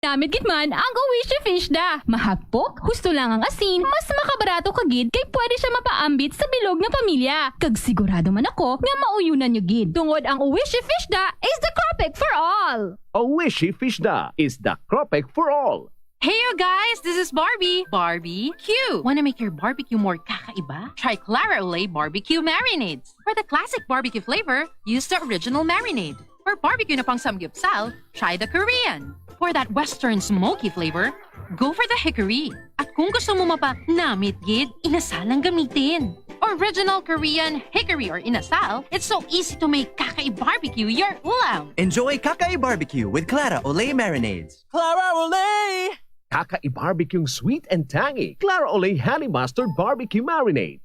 Namit gid man ang Oishi Fish da. Mahagpok, husto lang ang asin, mas makabarato kagid kay pwede siya mapaambit sa bilog ng pamilya. Kag sigurado man ako nga mauyunan nyo gid. Tungod ang Oishi Fish da is the Cropek for all. Oishi Fish Da is the Cropek for all. Hey you guys, this is Barbie. Barbecue. Wanna make your barbecue more kakaiba? Try Clara Olay Barbecue Marinades. For the classic barbecue flavor, use the original marinade. For barbecue na pang samgyupsal, try the Korean. For that western smoky flavor, go for the hickory. At kung gusto mo mapa namit gid, inasal ang gamitin. Original Korean hickory or inasal, it's so easy to make kakai barbecue your ulam. Enjoy Kakai Barbecue with Clara Olay Marinades. Clara Olay! Kaka-i-barbecuing sweet and tangy Clara Olay Honey Mustard Barbecue Marinade.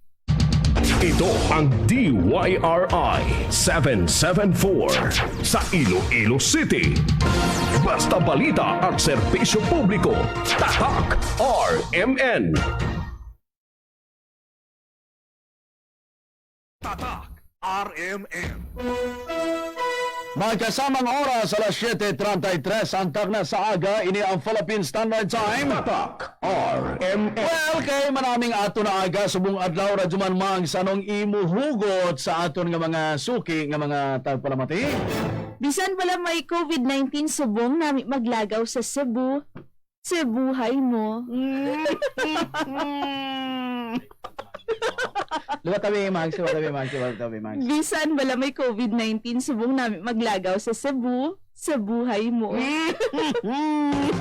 Ito ang DYRI 774 sa Iloilo City. Basta balita at serbisyo publiko. Tatak RMN. Tatak RMN. Mga kasamang oras, alas 7:33, antag na sa aga, ini ang Philippine Standard Time. Tatak RMN. Well, kay maraming ato na aga, subong adlaw radyo man mang sanong imuhugot sa aton nga mga suki, nga mga tagpalamati. Bisan pala may COVID-19 subong nami maglagaw sa Cebu. Cebuhay mo. Luwa tabi, Max. Bisan pala may COVID-19 subong nami maglagaw sa Cebu. Cebuhay mo.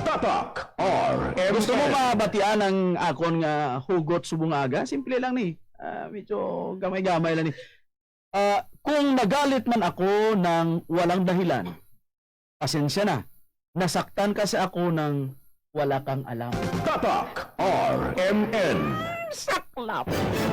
Tatak RMN. Gusto mo mabatian ang akon nga hugot subong aga? Simple lang ni. Medyo gamay-gamay lang ni. Kung nagalit man ako ng walang dahilan, pasensya na. Nasaktan kasi ako ng wala kang alam. Tatak RMN. Saklap!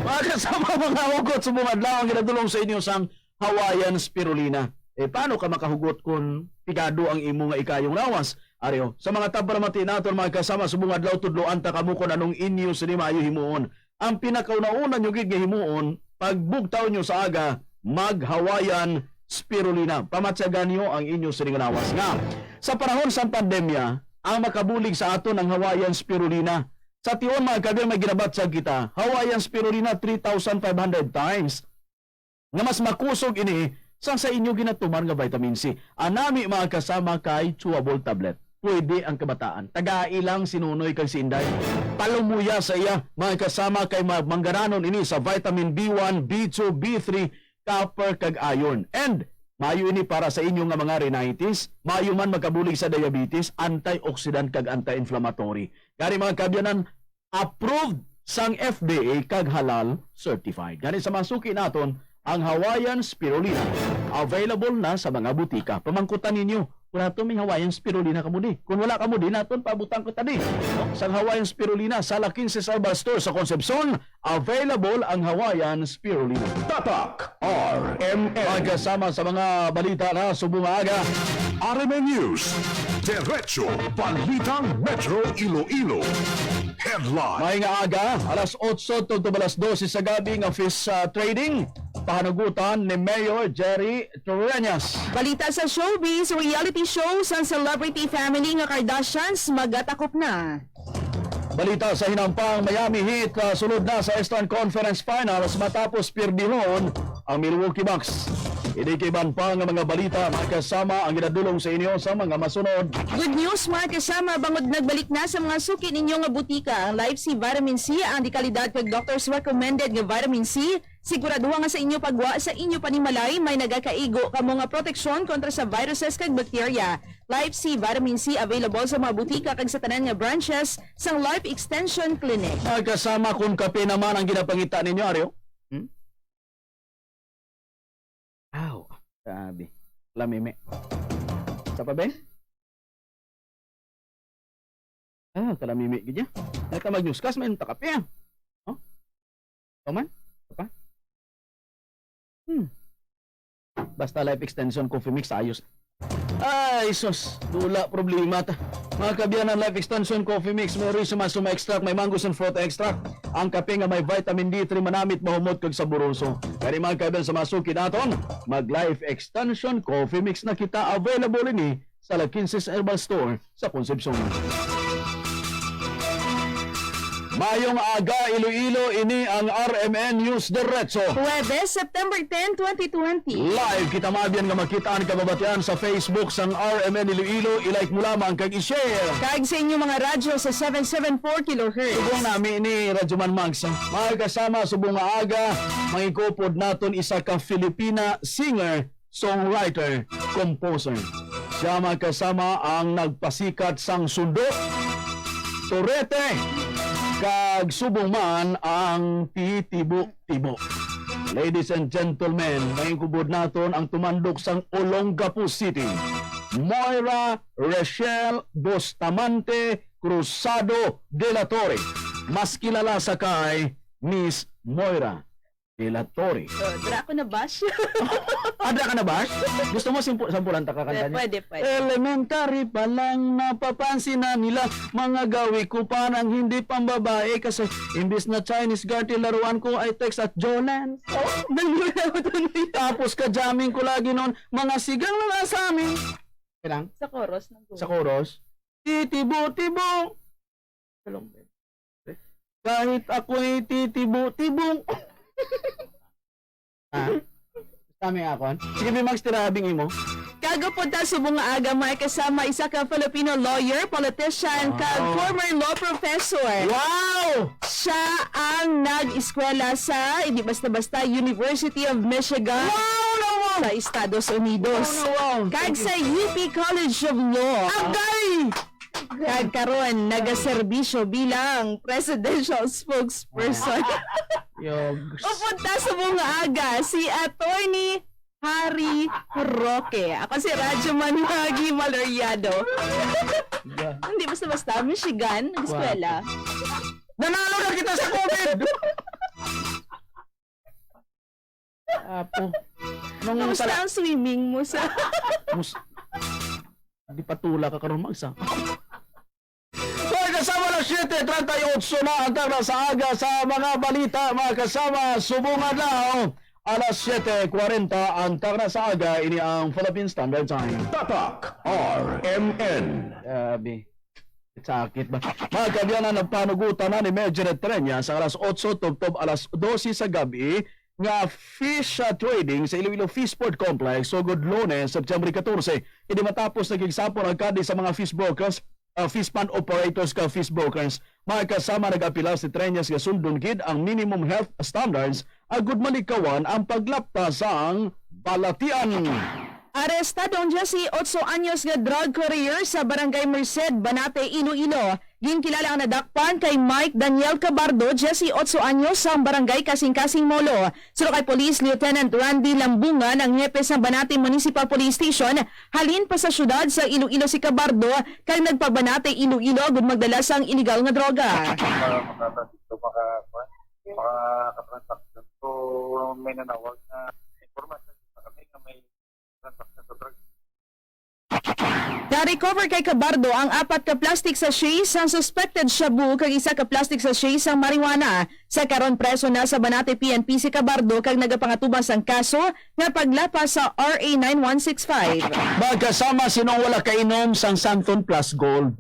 Mga kasama mga hugot subong adlaw ang ginadulong sa inyo sang Hawaiian Spirulina. Paano ka makahugot kung pigado ang imo nga ikayong lawas? Aryo, sa mga tabaramati naton mga kasama subong adlaw tudloan ta kamo kun anong inyo sini maayo himuon. Ang pinakauna-una nyo gid nga himuon, pagbugtaw nyo sa aga, mag-Hawaiian Spirulina. Pamatsagan nyo ang inyo sini nga lawas. Nga, sa panahon sa pandemya, ang makabulig sa aton ang Hawaiian Spirulina. Sa tiyon mga kabir may ginabatsag kita, Hawaiian Spirulina 3,500 times. Nga mas makusog ini sa inyo ginatuman nga vitamin C. Anami mga kasama kay chewable tablet. Pwede ang kabataan. Taga-ilang sinunoy kang sinday. Palumuya sa iya mga kasama kay manggaranon ini sa vitamin B1, B2, B3, copper kag iron. And mayo ini para sa inyo nga mga rhinitis, mayo man makabulig sa diabetes, antioxidant kag anti-inflammatory. Gani mga kabyanan, approved sang FDA kag halal certified. Gani sa masuki naton ang Hawaiian Spirulina. Available na sa mga butika. Pamangkutan ninyo, kung nato may Hawaiian Spirulina ka mo di. Kung wala ka mo di, naton pabutang ko tadi. Sang Hawaiian Spirulina sa La 15 Salva Store sa Concepcion, available ang Hawaiian Spirulina. Tatak RMN. Magkasama sa mga balita na subong aga. RMN News. Diretso Balitang Metro Iloilo. Headline. May nga aga, alas 8 tungtong alas 12 sa gabi ng office trading. Pahanugutan ni Mayor Jerry Torreñas. Balita sa showbiz, reality shows ang celebrity family nga Kardashians magatakop na. Balita sa hinampang Miami Heat, sulod na sa Eastern Conference Finals matapos pirdihon ang Milwaukee Bucks. Inikiban pa nga mga balita makasama ang ginadulong sa inyo sa mga masunod. Good news mga kasama, bangod nagbalik na sa mga suki ninyo nga butika ang Life C Vitamin C, ang di kalidad kag doctors recommended nga vitamin C. Siguraduha nga sa inyo pagwa sa inyo panimalay may nagakaigo kamo nga proteksyon kontra sa viruses kag bakterya. Life C Vitamin C available sa mga butika kag sa tanan nga branches sang Life Extension Clinic. Magkasama kung kape naman ang ginapangita ninyo, Aryo. Aw, sabi. Lamime. Sa pa ba? Kalamime gid ya. Naka mag-newscast man ta kape. Oh? Paman? Pa? Basta Life Extension Coffee Mix ayos. Ay, sus, dula problema ta. Mga kabyanan, Life Extension Coffee Mix, may Rizoma extract, may mango and fruit extract. Ang kape nga may vitamin D3 manamit mahumot kag saboroso. Kani mga kabyan sa masuki naton, mag Life Extension Coffee Mix na kita available ini sa La Quinces Herbal Store sa Concepcion. Mayong aga, Iloilo, ini ang RMN News Diretso. Huwebes, September 10, 2020. Live kita mabiyan nga makitaan kababatian sa Facebook sang RMN Iloilo. I-like mo lamang kag i-share. Kaag sa inyo mga radyo sa 774 kHz. Subong namin ni Radyoman Mags. Mga kasama, subong nga aga, mangikupod naton isa ka Filipina singer, songwriter, composer. Siya mga kasama ang nagpasikat sang sundo, Torete, kag subong man ang titibo-tibo. Ladies and gentlemen, mangikupod naton ang tumandok sang Olongapo City, Moira Rachel Bustamante Cruzado de la Torre, mas kilala sa kay Miss Moira de la Torre. Dra ko na bash? Ada ka na ba? Gusto mo sampulan ta kakanta niya? Pwede. Elementary pa lang napapansin na nila mga gawi ko parang hindi pambabae kasi imbis na Chinese garter laruan ko ay text at Jolan. Tapos ka-jamming ko lagi noon mga sigang mga sa amin. Kailang? Sa chorus ng Sa chorus. Titibo-tibo. Kahit ako'y titibo-tibong. Tama ako. Sige, Max, tirabing imo. Kagapunta sa mga aga may kasama isa ka Filipino lawyer, politician, kag former law professor. Wow! Siya ang nag-eskwela sa, hindi basta-basta, University of Michigan. Sa Estados Unidos. Wow! Kag sa UP College of Law. Agay! Kag karon nagaserbisyo bilang presidential spokesperson. Pupunta sa mga aga si Attorney Harry Roque. Ako si Radyoman Hagi Maloriado. Hindi basta-basta, Michigan, nag-eskwela. Nanalo na kita sa COVID! Apo. Kamusta ang swimming mo sa... Di patula ka karon magsa. Hoy, kasama na 7:38 na ang tagna sa aga sa mga balita, mga kasama, subungan na alas 7:40 ang tagna sa aga, ini ang Philippine Standard Time. Tatak RMN. Sakit ba? Mga kabyanan, nagpanugutan na ni Major Trenya sa alas 8 tubtob alas 12 sa gabi nga fish trading sa Iloilo Fishport Complex so good Lunes, September 14. Hindi matapos nagigsapon ang kadi sa mga fish brokers, fish pond operators ka fish brokers. Mga kasama nag-apila si Trenyas nga sundon gid ang minimum health standards agud malikawan ang paglapta sang balatian. Arestado ang si 8 anyos nga drug courier sa Barangay Merced, Banate, Iloilo. Ginkilala ang nadakpan kay Mike Daniel Cabardo, si 8 anyos sa Barangay Kasing-Kasing Molo. Suro kay Police Lieutenant Randy Lambungan, ang hepe sa Banate Municipal Police Station, halin pa sa syudad sa Iloilo si Cabardo kay nagpabanate Iloilo gud magdala sang illegal nga droga. Makatransaction. So, may nanawag na informasyon sa kami na may transaction sa drugs. Na-recover kay Cabardo ang 4 ka plastic sachets ang suspected shabu kag 1 ka plastic sachets ang marijuana. Sa karon preso na sa Banate PNP si Cabardo kag nagapangatubang sang kaso nga paglapas sa RA 9165. Magkasama sinong wala kainom sang Santon Plus Gold.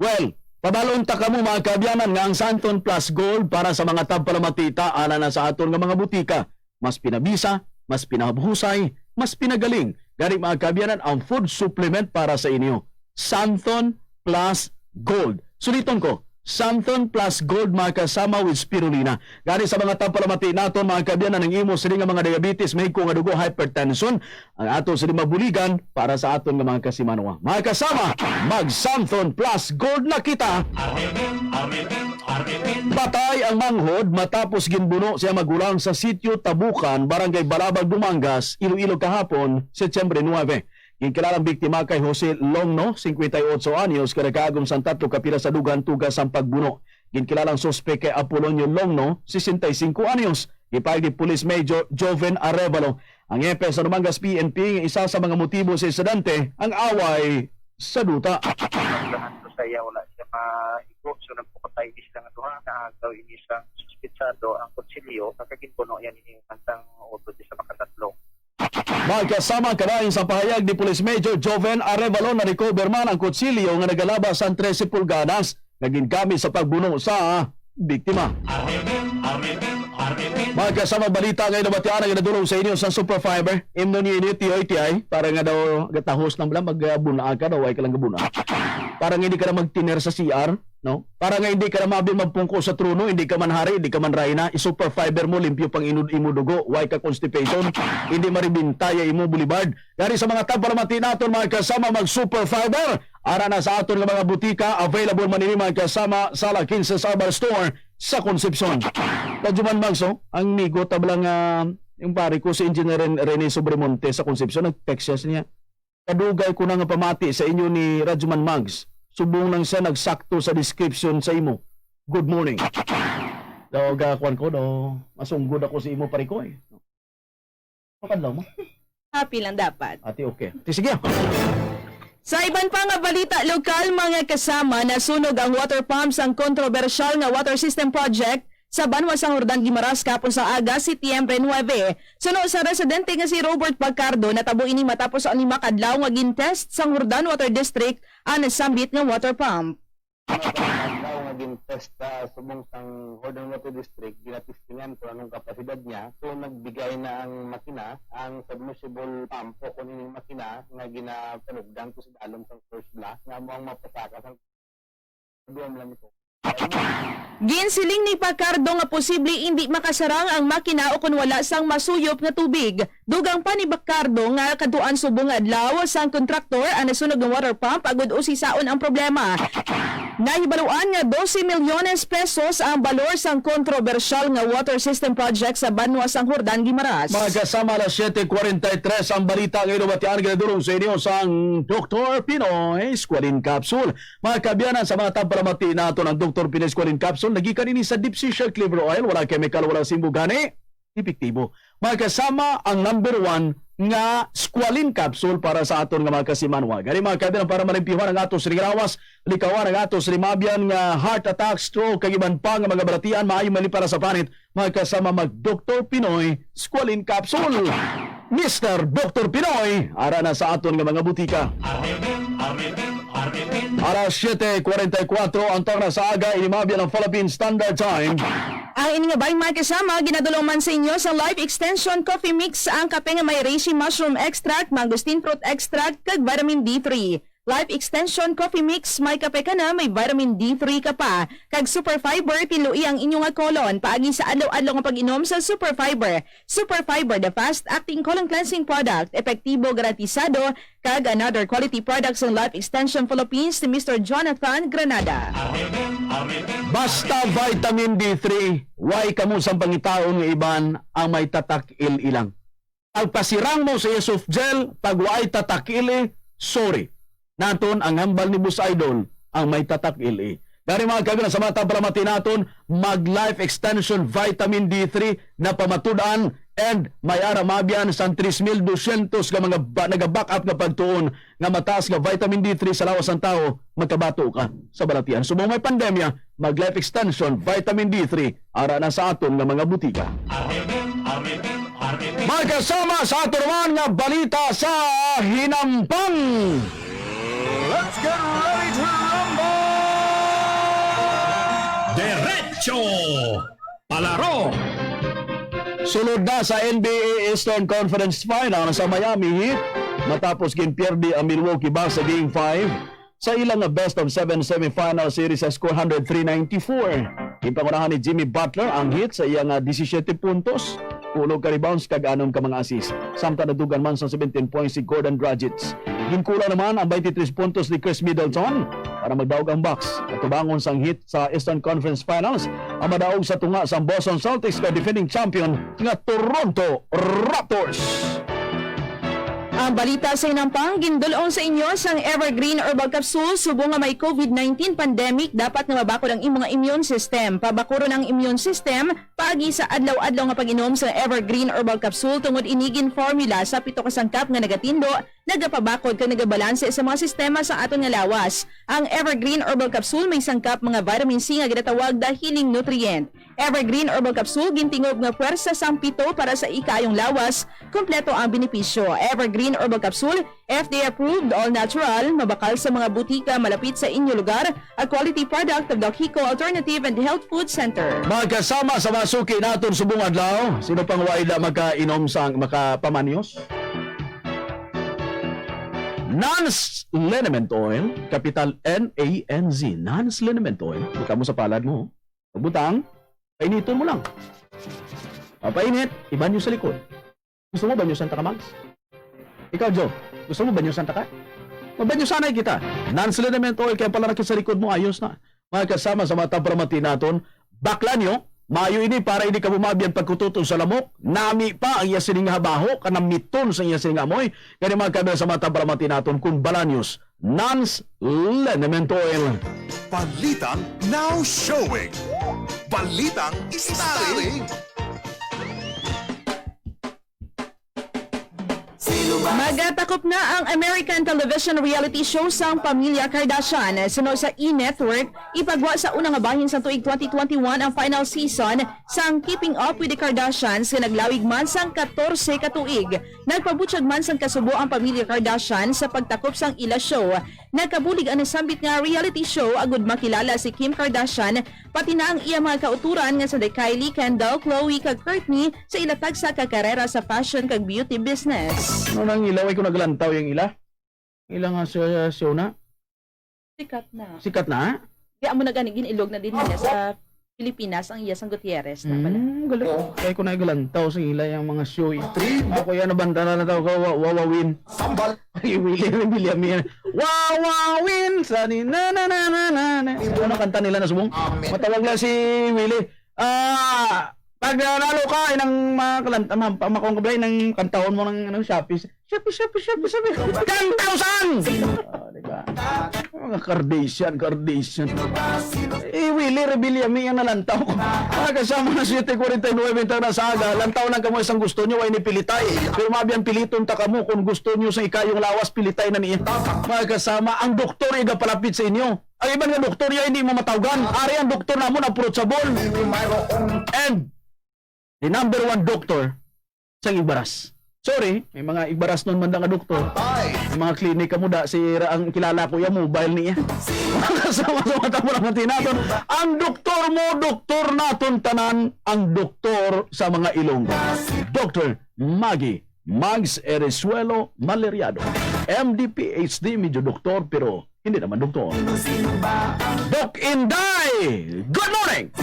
Well, pabalon ta kamo mga kabyanan nga ang Santon Plus Gold para sa mga tabpalamatita ana na sa aton nga mga butika. Mas pinabisa, mas pinabuhusay, mas pinagaling. Gani mga kabyanan ang food supplement para sa inyo. Santon Plus Gold. Suliton ko, Santon Plus Gold mga kasama with spirulina. Gani sa mga tampalamati naton mga kabyanan ang imo sila nga mga diabetes, may nga dugo, hypertension, ang aton sila mabuligan para sa aton nga mga kasimanwa. Mga kasama, mag Santon Plus Gold na kita. Batay ang manghod matapos ginbuno siya magulang sa sitio Tabukan, Barangay Balabag, Dumangas, Iloilo kahapon, Setyembre 9. Ginkilalang biktima kay Jose Longno, 58 anyos, kadagagom sang 3 kapira sa dugan tugas ang pagbuno. Ginkilalang suspek kay Apolonio Longno, 65 anyos. Ipahid ni Police Major Joven Arevalo. Ang hepe sa Dumangas PNP, isa sa mga motibo sa insidente, ang away sa duta. Lahat ko sa iya, wala siya maigo. So, nagpukatay ini sila nga duha na agaw ini isang suspitsado ang kutsilyo. Kakaginpuno yan ini kantang auto sa makatatlo. Magkasama kabahin sa pahayag ni Police Major Joven Arevalo na recover man ang kutsilyo nga nagalaba sa 13 pulgadas naging gamit sa pagbuno sa biktima. Magkasama balita ngayon na batian ang nadulong sa inyo sa Superfiber. Imno ni inyo TOTI para nga daw gatahos lang bala magbunaan ka daw ay ka lang gabuna. Para nga hindi ka na magtiner sa CR, no? Para nga hindi ka na mabil magpungko sa truno, hindi ka man hari, hindi ka man rayna. I-Superfiber mo, limpyo pang imudugo, way ka constipation, hindi maribintaya imo bulibard. Dari sa mga tapalamati natin mga kasama mag-Superfiber. Ara na sa aton nga mga butika, available man ini mga kasama sa La Quinces Herbal Store sa Concepcion. Kadjuman Magso, ang nigo tablang yung pare ko si Engineer Rene Sobremonte sa Concepcion, nag-text niya. Kadugay ko na nga pamati sa inyo ni Radjuman Mags. Subong nang siya nagsakto sa description sa imo. Good morning. Daw gakwan ko do, masunggod ako sa imo pare ko eh. Pakadlaw mo. Happy lang dapat. Ati okay. Sige. Sa iban pa nga balita lokal mga kasama, nasunog ang water pumps ang kontrobersyal nga water system project sa Banwa San Jordan Guimaras kapon sa aga Setyembre 9. Suno sa residente nga si Robert Pagcardo natabo ini matapos ang 5 adlaw nga gintest sa Jordan Water District ang nasambit nga water pump. Naging test sa subong sang Jordan Water District, ginatistingan kung anong kapasidad niya. So nagbigay na ang makina, ang submersible pump o kung yung makina nga ginapanugdan ko sa dalom sang first block nga mo ang mapasaka sang duwam lang ito. Ginsiling ni Pagcardo nga posible hindi makasarang ang makina o kung wala sang masuyop nga tubig. Dugang pa ni Pagcardo nga kaduan subong nga adlaw sang kontraktor ang nasunog ng water pump agud usisaon ang problema. Nahibaluan nga 12 milyones pesos ang balor sang kontrobersyal nga water system project sa Banwa San Jordan Guimaras. Magkasama alas 7:43 ang balita ngayon batian ginadulong sa inyo sang Dr. Pinoy Squalene Capsule. Mga kabyanan sa mga tampalamati nato ng Dr. Pinoy Squalene Capsule, nagikan ini sa deep sea shell clever oil, wala chemical, wala simbugani, epektibo. Magkasama ang number 1 nga Squalene Capsule para sa aton nga mga kasimanwa. Gani mga kabyanan para malimpihan ang atos ringrawas, likawan ang atos rimabyan nga heart attack, stroke, kag iban pa nga mga baratian, maayo mali para sa panit. Magkasama mag Dr. Pinoy Squalene Capsule. Mr. Dr. Pinoy, ara na sa aton nga mga butika. Alas 7:44 ang tawag na sa aga, inimabyan ng Philippine Standard Time. Ang ini nga ba'y mga kasama, ginadulong man sa inyo sa Life Extension Coffee Mix ang kape nga may reishi mushroom extract, mangosteen fruit extract, kag vitamin D3. Life Extension Coffee Mix, may kape ka na, may vitamin D3 ka pa. Kag Super Fiber, tilui ang inyong nga colon. Paagi sa adlaw-adlaw nga pag-inom sa Super Fiber. Super Fiber, the fast-acting colon cleansing product. Epektibo, garantisado, kag another quality products ng Life Extension Philippines ni Mr. Jonathan Granada. Basta vitamin D3, why kamo sa pangitaon nga iban ang may tatak-il ilang. Pagpasirang mo sa Yusuf Gel, pag waay tatak-ili, sorry. Naton ang hambal ni Bus Idol ang may tatak-ili. Dari mga kagana sa mga tapalamati naton, mag Life Extension Vitamin D3 na pamatudan and may aramabyan sa 3,200 ka mga naga-backup nga pagtuon nga mataas nga vitamin D3 sa lawas ng tao, magkabato ka sa balatian. Subong may pandemya, mag Life Extension Vitamin D3 ara na sa aton nga mga butika. Magkasama sa aton naman nga balita sa Hinampang. Let's get ready to rumble! Derecho! Palaro! Sulod na sa NBA Eastern Conference Final sa Miami Heat matapos ginpierdi ang Milwaukee Bucks sa Game 5 sa ilang best of 7 semifinal series sa score 103-94. Ipangunahan ni Jimmy Butler ang Heat sa iyang 17 puntos, 10 ka rebounds kag 6 ka mga assist. Samtang nadugan man sa 17 points si Gordon Dragic. Ginkulang naman ang 23 puntos ni Chris Middleton para magdaog ang Bucks at tubangon sang Heat sa Eastern Conference Finals ang madaog sa tunga sa Boston Celtics na defending champion nga Toronto Raptors. Ang balita sa Hinampang, gindulong sa inyo sang Evergreen Herbal Capsule. Subong nga may COVID-19 pandemic, dapat nga mabakod ang imong immune system. Pabakuro ng immune system, paagi sa adlaw-adlaw nga pag-inom sa Evergreen Herbal Capsule tungod inigin formula sa 7 ka sangkap nga nagatindo nagapabakod kag nagabalanse sa mga sistema sa aton nga lawas. Ang Evergreen Herbal Capsule may sangkap mga vitamin C nga ginatawag da healing nutrient. Evergreen Herbal Capsule gintingob nga puwersa sang pito para sa ikayong lawas, kompleto ang benepisyo. Evergreen Herbal Capsule, FDA approved, all natural, mabakal sa mga butika malapit sa inyo lugar, a quality product of the Kiko Alternative and Health Food Center. Magkasama sa mga suki naton subong adlaw, sino pang waila magkainom sang makapamanyos? Nance Liniment Oil, capital N-A-N-Z, Nance Liniment Oil. Buka mo sa palad mo. Pagbutang, painiton mo lang. Papainit, ibanyo sa likod. Gusto mo banyo Santa Mags? Ikaw, Joe, gusto mo banyo Santa ka? Mabanyo sanay kita. Nance Liniment Oil, kaya pala sa likod mo, ayos na. Mga kasama sa mga tampramati naton, bakla nyo, mayo ini para hindi ka bumabiyan pagkututo sa lamok. Nami pa ang iya sining habaho, kanamiton sa iya sining amoy. Kaya mga kabila sa mga tampramati naton, kung balanyos, Nance Liniment Oil. Balitang now showing. Balitang starring. Magatakop na ang American television reality show sang Pamilya Kardashian. Sunod sa E-Network, ipagwa sa unang bahin sa tuig 2021 ang final season sang Keeping Up with the Kardashians nga naglawig man sang 14 katuig. Nagpabutyag man sang kasubo ang Pamilya Kardashian sa pagtakop sang ila show. Nagkabulig ang nasambit nga reality show agud makilala si Kim Kardashian pati na ang iya mga kauturan nga sa Kylie, Kendall, Khloe kag Kourtney sa ilatag sa kakarera sa fashion kag beauty business. Ano nang ilaw ay kung naglantaw yung ila? Ila nga sa show na? Sikat na. Sikat na? Kaya mo na ganigin ilog na din nila sa Pilipinas ang iya sang Gutierrez na pala. Galing. Kaya ko naglantaw sa ila yung mga show. Ako yan nabanta na tao ko, wawawin. Sambal. Ay, William yan. Wawawin! Sani na na na na na na. Ano kanta nila na sumong? Matawag lang si Willie. Pag nalo ka, inang makalanta, makawang kablay, ng kantahon mo ng Shopee. Shopee. Kantaw-san! Diba? Mga Kardashian. Willie Rebillami ang nalantaw ko. Kasama na 7:49 na saga. Lantaw lang kamo isang gusto nyo, ay nipilitay. Pero mabiyang piliton ta kamo kung gusto nyo sa ikayong lawas, pilitay na niya. Mga kasama, ang doktor iga palapit sa inyo. Ang ibang nga doktor niya hindi mo matawgan. Ari ang doktor namon approachable. And the number one doctor sa Igbaras. Sorry, may mga Igbaras nun man nga doktor. May mga klinik ka mo da, si ang kilala ko yung mobile niya. Kasama sa mata mo naman tinaton. Ang doktor naton tanan, ang doktor sa mga Ilonggo. Dr. Maggie Mags Eresuelo Maleriado. MD, PhD, medyo doktor, pero hindi naman doktor. Doc Inday! Good morning!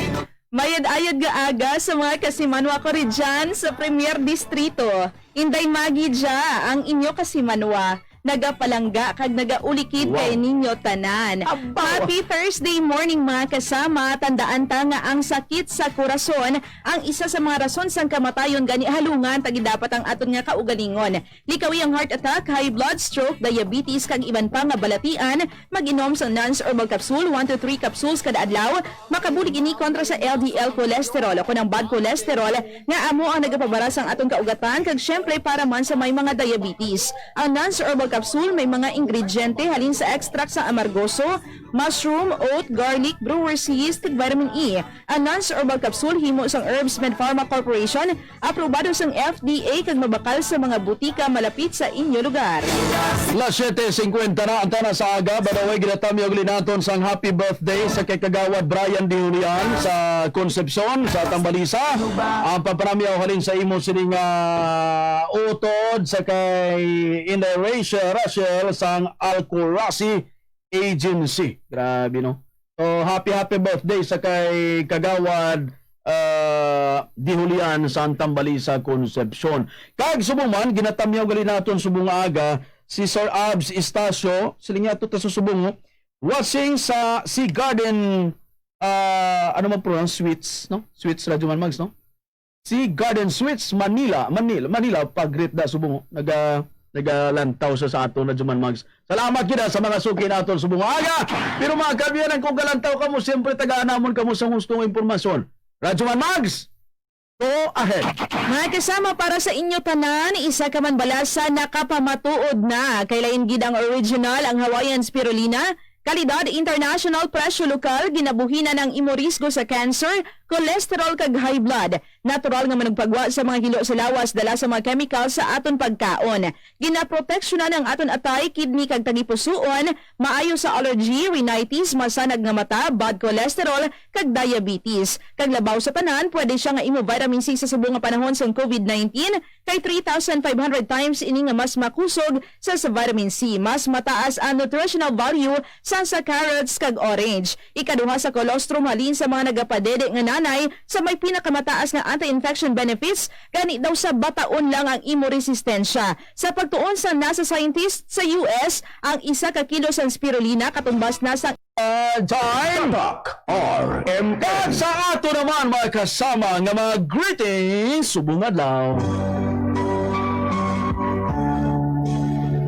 Mayad-ayad ga aga sa mga kasimanwa ko rin dyan sa Premier Distrito. Inday Magi dya, ang inyo kasimanwa. Nagapalangga kag nagaulikid kay ninyo tanan. Happy Thursday morning mga kasama. Tandaan ta nga ang sakit sa korason ang isa sa mga rason sang kamatayon gani halungan tagi dapat ang aton nga kaugalingon. Likawi ang heart attack, high blood, stroke, diabetes kag iban pa nga balatian. Mag-inom sa Nance Herbal Capsule 1 to 3 capsules kada adlaw. Makabulig ini kontra sa LDL cholesterol o kunang bad cholesterol nga amo ang nagapabara sang aton kaugatan kag syempre para man sa may mga diabetes. Ang Nance Herbal Capsule may mga ingrediente halin sa extract sa amargoso, mushroom, oat, garlic, brewer's yeast, vitamin E. Ang Nance Herbal Capsule himo sang Herbs Med Pharma Corporation, aprobado sang FDA kag mabakal sa mga butika malapit sa inyo lugar. Las 7:50 na ang tana sa aga. Badaway ginatami og linaton sang happy birthday sa kay kagawad Brian De Julian sa Concepcion sa Tambalisa. Ang paparamiyaw halin sa imo sining utod sa kay Inday Rachel sang Alcorasi Agency. Grabe no. So happy birthday sa kay kagawad Di Julian sa Tambalisa Concepcion. Kag subong man ginatamyaw gali naton subong aga si Sir Abs Estacio siling ato ta sa subong watching sa Sea Garden ano man pronounce Suites no? Suites Radyo Man Mags no? Sea Garden Suites Manila pag-greet da subong nagalantaw sa ato na Juman Mags. Salamat kita sa mga suki naton subong aga. Pero mga kabiyanan kung galantaw kamo siyempre tagaan namon kamo sa hustong impormasyon. Radyo Man Mags. Go ahead. Mga kasama, para sa inyo tanan, isa ka man balasa nakapamatuod na. Kailain gid ang original, ang Hawaiian Spirulina. Kalidad international, presyo lokal, ginabuhina ng imo risgo sa cancer, cholesterol kag high blood. Natural nga managpagwa sa mga hilo sa lawas dala sa mga chemical sa aton pagkaon. Ginaproteksyonan ang aton atay, kidney kag tagipusoon, maayo sa allergy, rhinitis, masanag nga mata, bad cholesterol kag diabetes. Kag labaw sa tanan, pwede siya nga imo vitamin C sa subong nga panahon sa COVID-19 kay 3,500 times ini nga mas makusog sa vitamin C. Mas mataas ang nutritional value sa carrots kag orange. Ikaduha sa colostrum halin sa mga nagapadede nga nanay sa may pinakamataas nga anti-infection benefits, gani daw sa bataon lang ang imo resistensya. Sa pagtuon sa NASA scientist sa US, ang isa ka kilo sa spirulina katumbas na sa Time Talk RM. Kag sa ato naman mga kasama nga mga greetings, subong adlaw.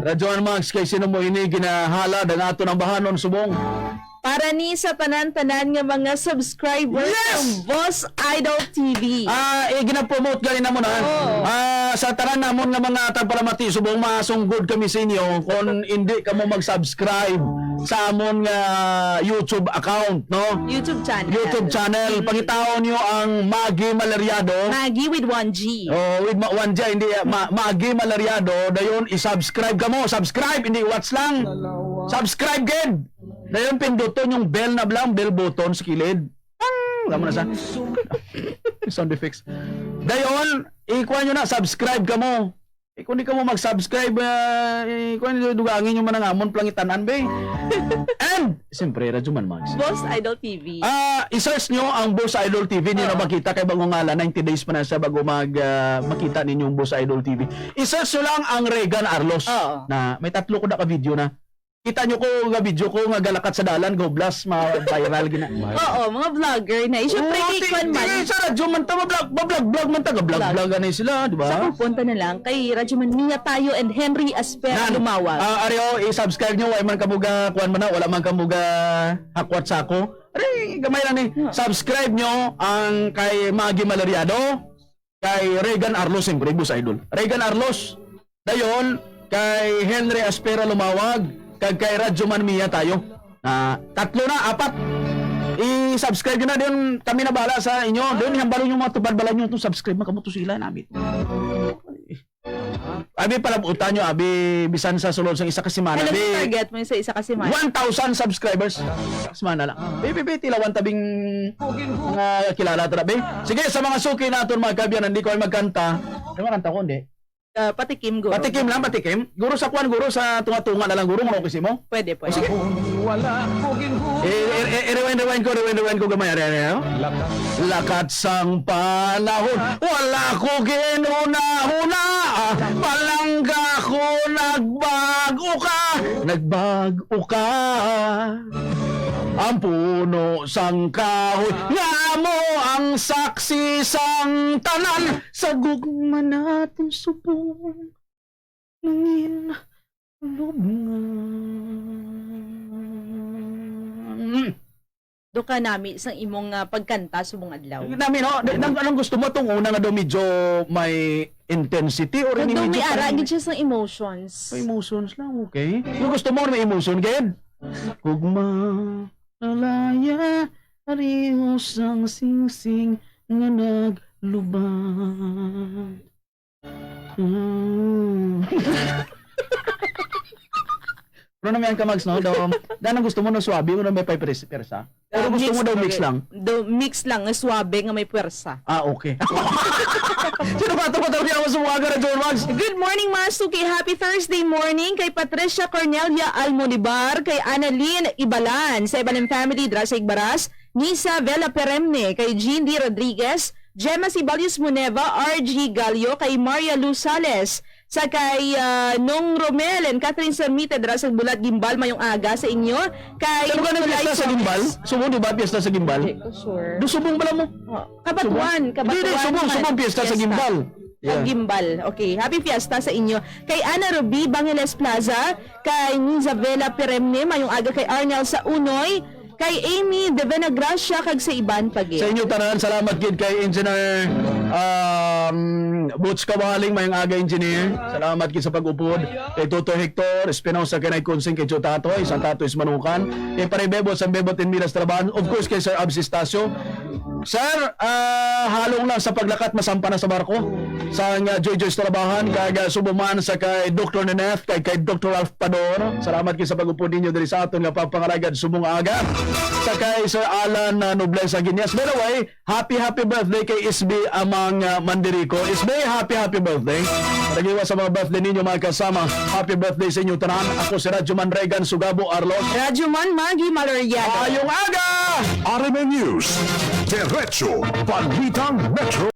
Radyoan Max, kay sino mo ini ginahala ang ato ng bahanon subong. para ni sa tanan-tanan nga mga subscribers ng Boss Idol TV. Gina-promote ganin na mo na. Sa tanan namon nga mga tagpalamati subong masunggod kami sa inyo kung hindi ka mo mag-subscribe sa amon nga YouTube account, no? YouTube channel. Pangitaon niyo ang Magi Malariado. Magi with 1G. Oh, with 1G, hindi Magi Malariado. Dayon i-subscribe ka mo. Subscribe, hindi watch lang. Subscribe gid. Dayon pinduton yung bell na blang, bell button sa kilid. Alam mo na sa sound effects. Dayon, ikuha nyo na, subscribe ka mo. Kung di ka mo mag-subscribe, ikuha nyo dugangin yung manangamon plangitanan, be. And, siyempre, Radyo Man Mags. Boss Idol TV. I-search nyo ang Boss Idol TV. Hindi na makita kay bagong ngala. 90 days pa na siya bago makita ninyo yung Boss Idol TV. I-search nyo lang ang Regan Arlos. Na may 3 ko na ka-video na. Kita nyo ko nga video ko nga galakat sa dalan, go blast, ma-viral gina. Oo, mga vlogger na. Siyempre, kay Kwan man. Sa radyo man ta, vlog man ta, vlog ganay sila, di ba? Sa pupunta na lang kay Radyo Man Mia tayo and Henry Aspera Lumawag. Aryo, i-subscribe nyo, ay man kamuga, kuan man na, wala man kamuga hakwat sa ako. Ari, gamay lang ni. Subscribe nyo ang kay Magi Malariado, kay Regan Arlos, siyempre, Boss Idol. Regan Arlos, dayon, kay Henry Aspera Lumawag, kag kay Radyo Man Mia tayo. 3 na, 4. I-subscribe nyo na din. Kami na bahala sa inyo. Doon, hambalo nyo mga tubad-bala nyo itong subscribe. Makamuto sila namin. Abi, palabutan nyo. Abi, bisan sa sulod sa isa kasimana. Ano yung target mo sa isa kasi man? 1,000 subscribers. Kasimana lang. Baby, tilawan tabing mga kilala ito na, be. Sige, sa mga suki natin mga kabyan, hindi ko ay magkanta. Ay, magkanta ko, hindi. Patikim guro. Patikim lang, patikim. Guro sa kwan, guro sa tunga-tunga na lang, guro. Ano kasi mo? Pwede. Sige. Rewind ko gamay. Lakat sang panahon, wala ko ginuna-huna. Palangga ko, nagbago ka. Ang puno sang kahoy, nga mo ang saksi sang tanan. Sa gugma natin subong, nangin lubngan. Do ka nami sa imong pagkanta subong adlaw. Namin, no? Anong gusto mo? Itong una nga daw medyo may intensity or Kung hindi medyo... may aragid siya sa emotions. May emotions lang, okay? Kung gusto mo may emotion, Ged? Kugma, alaya, arihos ang sing-sing nga naglubad. Pero naman ka, Mags, no? Dahil gusto mo na swabe, kung na may persa. Pero gusto mo daw mix lang. Mix lang, swabe nga may puwersa. Okay. Sino ba ito mo sa mga gara, John Mags? Good morning, mga suki. Happy Thursday morning kay Patricia Cornelia Almonibar, kay Annalyn Ibalan, sa Ibalan Family, Drasig Baras, Nisa Vela Peremne, kay Jean D. Rodriguez, Gemma Sibalius Muneva, RG Gallo, kay Maria Luzales, sa kay Nong Romel and Catherine Samite, Drasig Bulat, Gimbal, mayong aga sa inyo. Kay Saan ka na piyesta sa Gimbal? Sumo, di ba piyesta sa Gimbal? Sure. Subong pala mo? Kabatuan. Hindi, subong piyesta sa Gimbal. Yeah. Gimbal. Okay. Happy fiesta sa inyo. Kay Ana Ruby, Bangiles Plaza. Kay Isabela Peremne, mayong aga kay Arnel sa Unoy. kay Amy de Venagracia kag sa iban pagi. Sa inyo tanan, salamat gid kay Engineer Butch Kawaling, mayang aga engineer. Salamat gid sa pag-upod. Kay Toto Hector, Espinosa Kanay Consing, kay Joe Tatoy, San Tatoy Manukan, kay Parebebo, San Bebot in Miras Trabahan, of course kay Sir Abs Estacio. Sir, halong lang sa paglakat masampa na sa barko. Sa Joy Joy's Trabahan, kay subuman sa kay Dr. Neneth, kay Dr. Ralph Pador. Salamat gid sa pag-upod ninyo diri sa aton nga papangalagad subong aga. Sa kay Sir Alan Noblesa Guinness. By the way, happy birthday kay Isby Amang Mandirico. Isby, happy birthday. Nagiwa sa mga birthday ninyo mga kasama. Happy birthday sa inyo tanan. Ako si Radyo Manregan Sugabo Arlos. Radyo Man Magi Maloriado. Ayong aga! RMN News. Diretso Balitang Metro